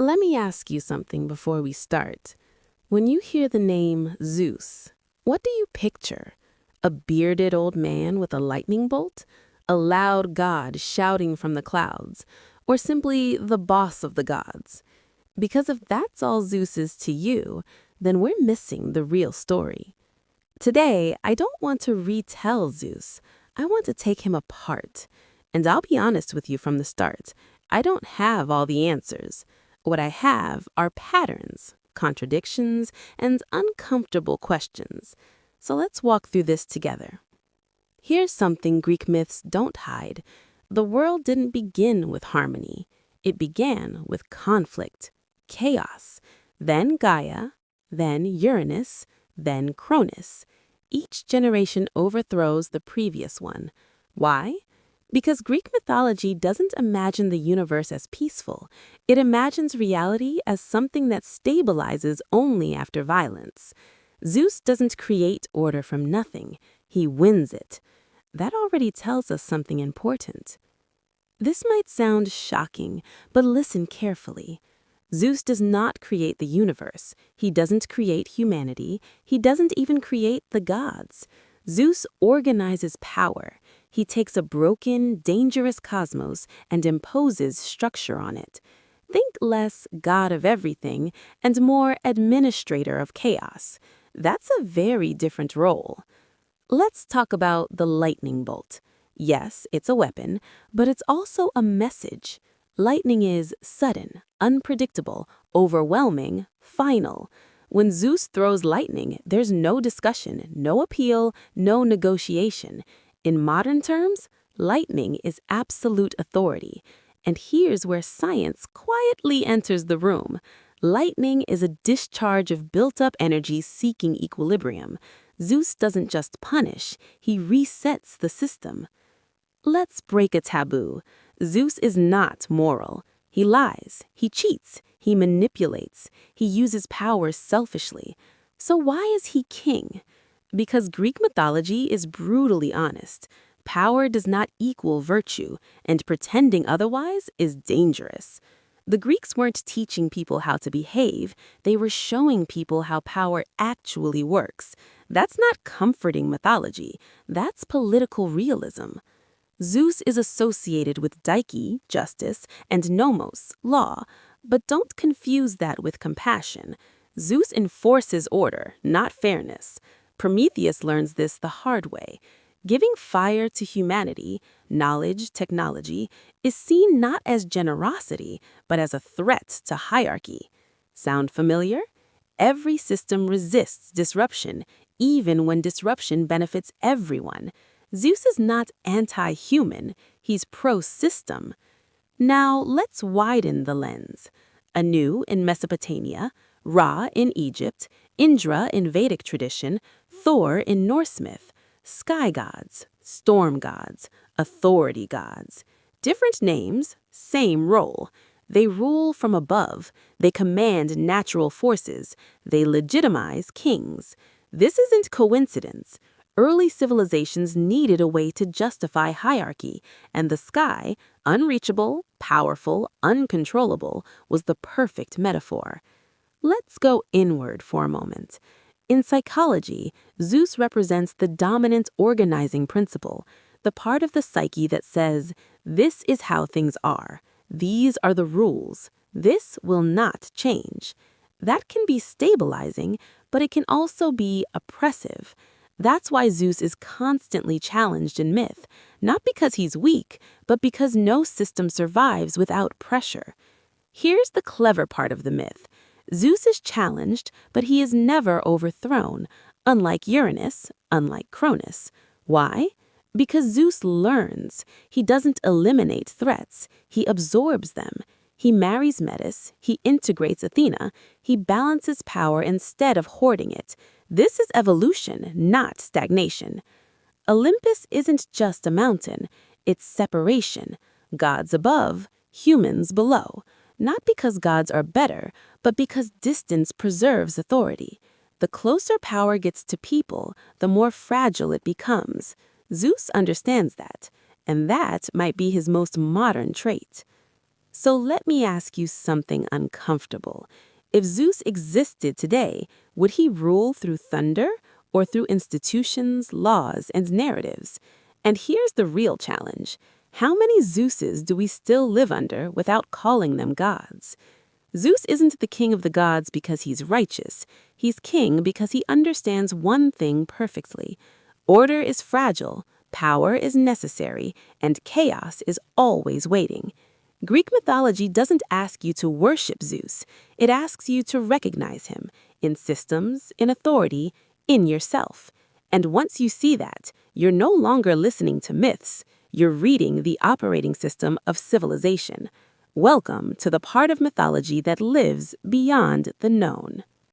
Let me ask you something before we start. When you hear the name Zeus, what do you picture? A bearded old man with a lightning bolt? A loud god shouting from the clouds? Or simply the boss of the gods? Because if that's all Zeus is to you, then we're missing the real story. Today, I don't want to retell Zeus. I want to take him apart. And I'll be honest with you from the start. I don't have all the answers. What I have are patterns, contradictions, and uncomfortable questions. So let's walk through this together. Here's something Greek myths don't hide. The world didn't begin with harmony. It began with conflict, chaos, then Gaia, then Uranus, then Cronus. Each generation overthrows the previous one. Why? Because Greek mythology doesn't imagine the universe as peaceful. It imagines reality as something that stabilizes only after violence. Zeus doesn't create order from nothing. He wins it. That already tells us something important. This might sound shocking, but listen carefully. Zeus does not create the universe. He doesn't create humanity. He doesn't even create the gods. Zeus organizes power. He takes a broken, dangerous cosmos and imposes structure on it. Think less god of everything and more administrator of chaos. That's a very different role. Let's talk about the lightning bolt. Yes, it's a weapon, but it's also a message. Lightning is sudden, unpredictable, overwhelming, final. When Zeus throws lightning, there's no discussion, no appeal, no negotiation. In modern terms, lightning is absolute authority. And here's where science quietly enters the room. Lightning is a discharge of built-up energy seeking equilibrium. Zeus doesn't just punish, he resets the system. Let's break a taboo. Zeus is not moral. He lies, he cheats, he manipulates, he uses power selfishly. So why is he king? Because Greek mythology is brutally honest. Power does not equal virtue, and pretending otherwise is dangerous. The Greeks weren't teaching people how to behave, they were showing people how power actually works. That's not comforting mythology, that's political realism. Zeus is associated with Dike, justice, and nomos, law, but don't confuse that with compassion. Zeus enforces order, not fairness. Prometheus learns this the hard way. Giving fire to humanity, knowledge, technology, is seen not as generosity, but as a threat to hierarchy. Sound familiar? Every system resists disruption, even when disruption benefits everyone. Zeus is not anti-human, he's pro-system. Now let's widen the lens. Anu in Mesopotamia, Ra in Egypt, Indra in Vedic tradition, Thor in Norse myth. Sky gods, storm gods, authority gods. Different names, same role. They rule from above. They command natural forces. They legitimize kings. This isn't coincidence. Early civilizations needed a way to justify hierarchy, and the sky, unreachable, powerful, uncontrollable, was the perfect metaphor. Let's go inward for a moment. In psychology, Zeus represents the dominant organizing principle, the part of the psyche that says, this is how things are, these are the rules, this will not change. That can be stabilizing, but it can also be oppressive. That's why Zeus is constantly challenged in myth, not because he's weak, but because no system survives without pressure. Here's the clever part of the myth. Zeus is challenged, but he is never overthrown, unlike Uranus, unlike Cronus. Why? Because Zeus learns. He doesn't eliminate threats, he absorbs them. He marries Metis, he integrates Athena, he balances power instead of hoarding it. This is evolution, not stagnation. Olympus isn't just a mountain, it's separation. Gods above, humans below. Not because gods are better, but because distance preserves authority. The closer power gets to people, the more fragile it becomes. Zeus understands that, and that might be his most modern trait. So let me ask you something uncomfortable. If Zeus existed today, would he rule through thunder or through institutions, laws, and narratives? And here's the real challenge. How many Zeuses do we still live under without calling them gods? Zeus isn't the king of the gods because he's righteous. He's king because he understands one thing perfectly. Order is fragile, power is necessary, and chaos is always waiting. Greek mythology doesn't ask you to worship Zeus. It asks you to recognize him in systems, in authority, in yourself. And once you see that, you're no longer listening to myths. You're reading the operating system of civilization. Welcome to the part of mythology that lives beyond the known.